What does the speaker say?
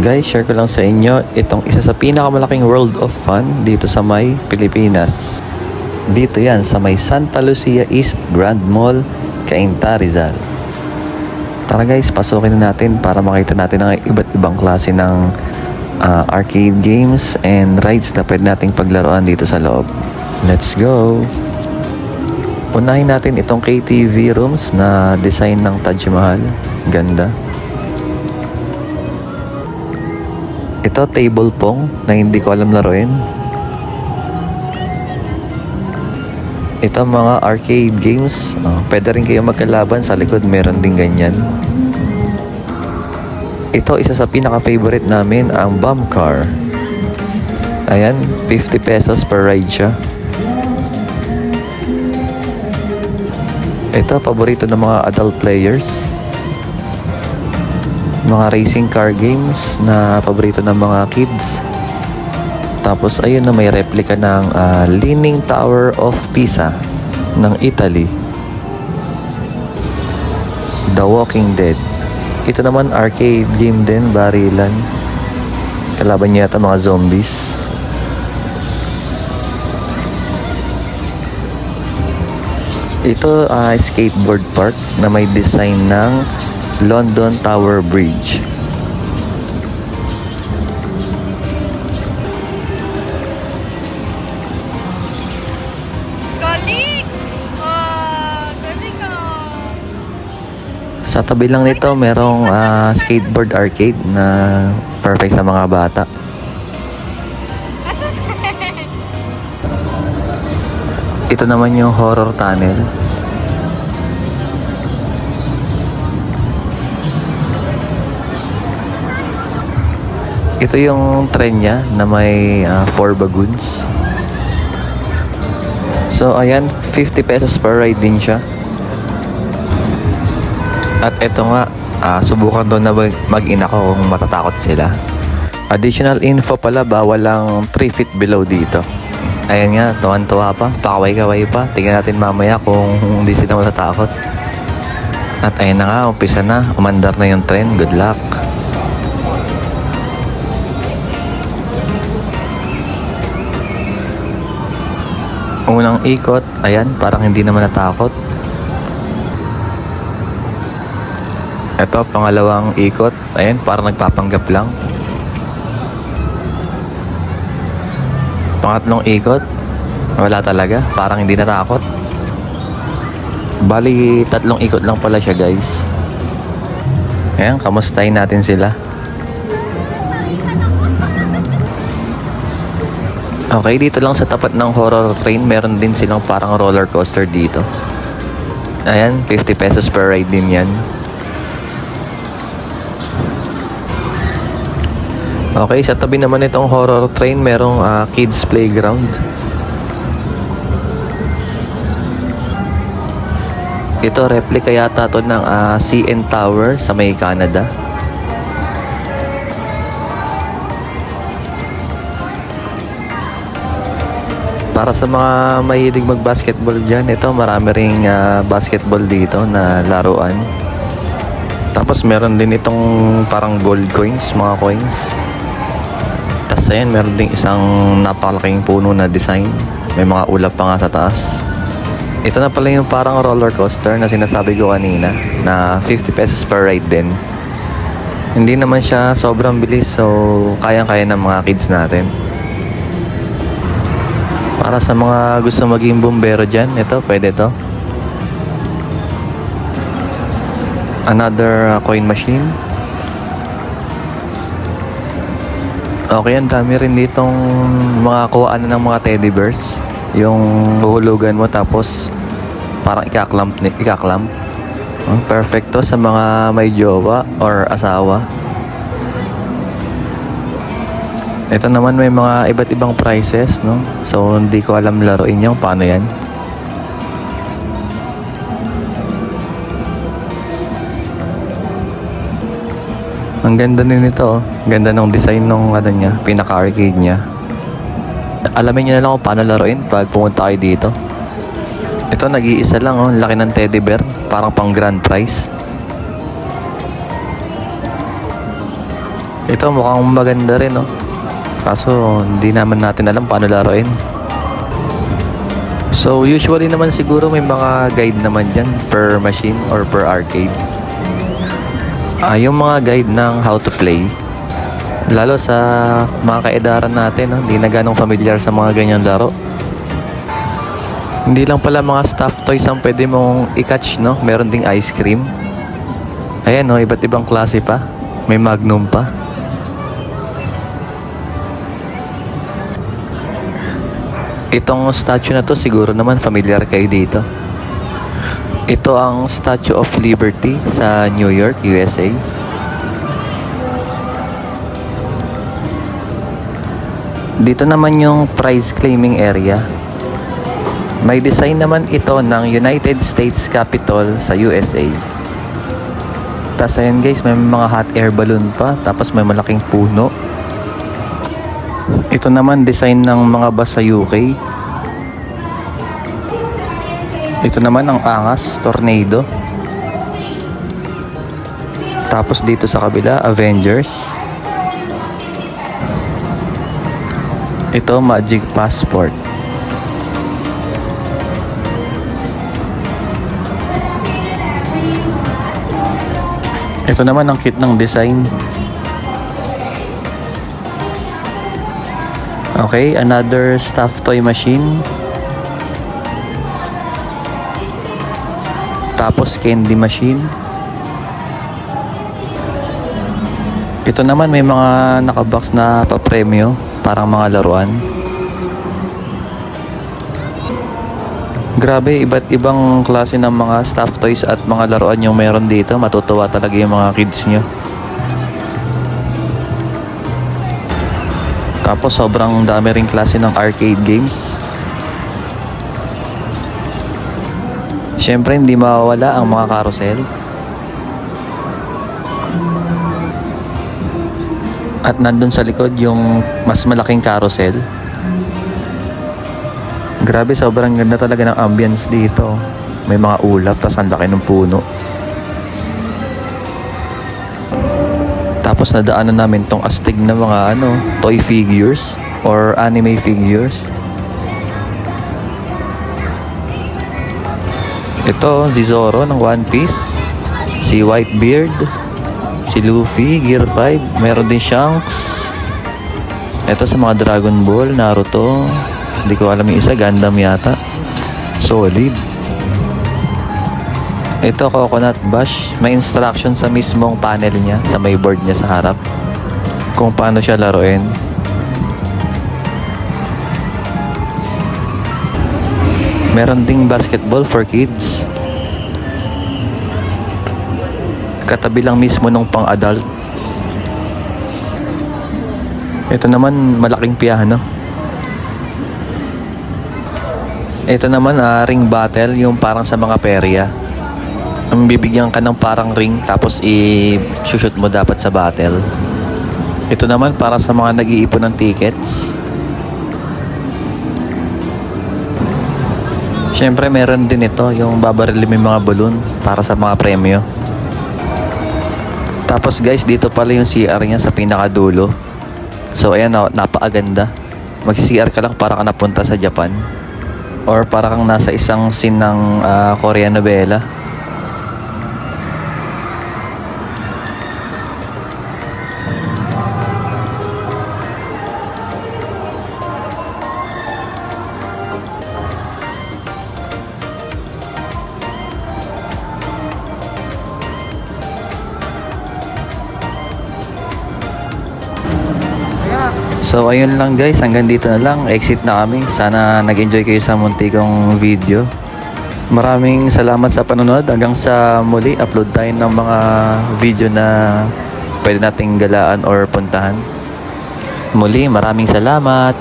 Guys, share ko lang sa inyo itong isa sa pinakamalaking World of Fun dito sa may Pilipinas. Dito yan sa may Santa Lucia East Grand Mall, Cainta, Rizal. Tara guys, pasukin na natin para makita natin ang iba't ibang klase ng arcade games and rides na pwede nating paglaruan dito sa loob. Let's go! Unahin natin itong KTV rooms na design ng Taj Mahal. Ganda. Ito, table pong na hindi ko alam laruin. Ito, mga arcade games. Pwede rin kayo magkalaban. Sa likod, meron din ganyan. Ito, isa sa pinaka-favorite namin, ang bomb car. Ayan, 50 pesos per ride siya. Ito, paborito ng mga adult players. Mga racing car games na paborito ng mga kids. Tapos ayun na, may replica ng Leaning Tower of Pisa ng Italy. The Walking Dead. Ito naman arcade game din, barilan. Kalaban niya yata mga zombies. Ito skateboard park na may design ng London Tower Bridge. Galing! Galing Sa tabi lang nito, merong skateboard arcade na perfect sa mga bata. Ito naman yung horror tunnel. Ito yung tren niya na may 4 bagoons. So ayan, 50 pesos per ride din siya. At ito nga, subukan doon na mag-ina ko kung matatakot sila. Additional info pala, bawal lang 3 feet below dito. Ayan nga, tuwan-tuwa pa, pakaway-kaway pa. Tingnan natin mamaya kung hindi sila matatakot. At ayun na nga, umpisa na, umandar na yung tren. Good luck. Unang ikot, ayan, parang hindi naman natakot. Ito, pangalawang ikot, ayan, parang nagpapanggap lang. Pangatlong ikot, wala talaga, parang hindi natakot. Bali, 3 ikot lang pala siya guys. Ayan, kamustahin natin sila. Okay, dito lang sa tapat ng horror train, meron din silang parang roller coaster dito. Ayan, 50 pesos per ride din yan. Okay, sa tabi naman itong horror train, merong kids playground. Ito, replica yata to ng CN Tower sa may Canada. Para sa mga mahilig mag-basketball dyan, ito marami ring basketball dito na laruan. Tapos meron din itong parang gold coins, mga coins. Tapos ayan, meron din isang napakalaking puno na design. May mga ulap pa nga sa taas. Ito na pala yung parang roller coaster na sinasabi ko kanina, na 50 pesos per ride din. Hindi naman siya sobrang bilis, so kayang-kaya ng mga kids natin. Para sa mga gusto maging bumbero dyan, ito, pwede to. Another coin machine. Okay, ang dami rin ditong mga kuhaan ng mga teddy bears. Yung huhulugan mo tapos parang ikaklamp. Perfect to sa mga may jowa or asawa. Ito naman may mga iba't ibang prices, no? So, hindi ko alam laruin yung paano yan. Ang ganda din nito, oh. Ganda ng design ng ano niya, pinaka-arcade niya. Alamin niyo na lang kung paano laruin pag pumunta kayo dito. Ito, nag-iisa lang, oh. Laki ng teddy bear, parang pang grand prize. Ito mukhang maganda rin, no? Kaso hindi naman natin alam paano laruin. So usually naman siguro may mga guide naman dyan per machine or per arcade. Yung mga guide ng how to play, lalo sa mga kaedaran natin, no? Hindi na ganong familiar sa mga ganyan laro. Hindi lang pala mga stuffed toys ang pwede mong i-catch, no? Meron ding ice cream. Ayan, no? Iba't ibang klase pa. May Magnum pa. Itong statue na to siguro naman familiar kayo dito. Ito ang Statue of Liberty sa New York, USA. Dito naman yung prize claiming area. May design naman ito ng United States Capitol sa USA. Tapos ayan guys, may mga hot air balloon pa. Tapos may malaking puno. Ito naman design ng mga bus sa UK. Ito naman ang angas, tornado. Tapos dito sa kabila, Avengers. Ito, Magic Passport. Ito naman ang kit ng design. Okay, another stuffed toy machine. Tapos candy machine. Ito naman may mga nakabox na papremyo, parang mga laruan. Grabe, iba't ibang klase ng mga stuffed toys at mga laruan yung meron dito. Matutuwa talaga yung mga kids nyo. Tapos sobrang dami ring klase ng arcade games. Siyempre hindi mawawala ang mga carousel. At nandun sa likod yung mas malaking carousel. Grabe, sobrang ganda talaga ng ambience dito. May mga ulap, tas ang laki ng puno. Tapos nadaanan namin tong astig na mga toy figures or anime figures. Ito, si Zoro ng One Piece, si Whitebeard, si Luffy, Gear 5, meron din Shanks. Ito sa mga Dragon Ball, Naruto, hindi ko alam yung isa, Gundam yata. Solid. Ito, Coconut Bash, may instruction sa mismong panel niya, sa may board niya sa harap, kung paano siya laruin. Meron ding basketball for kids. Katabi lang mismo nung pang-adult. Ito naman, malaking piano. Ito naman, ring battle, yung parang sa mga perya. Ang bibigyan ka ng parang ring, tapos i-shoot mo dapat sa battle. Ito naman, para sa mga nag-iipon ng tickets. Siyempre meron din ito, yung babarilin may mga balloon para sa mga premyo. Tapos guys, dito pala yung CR niya sa pinakadulo. So ayan, napakaganda. Mag-CR ka lang para ka napunta sa Japan. Or para kang nasa isang scene ng Korean novela. So ayun lang guys, hanggang dito na lang, exit na kami. Sana nag-enjoy kayo sa munti kong video. Maraming salamat sa panonood. Hanggang sa muli, upload tayo ng mga video na pwede nating galaan or puntahan. Muli, maraming salamat.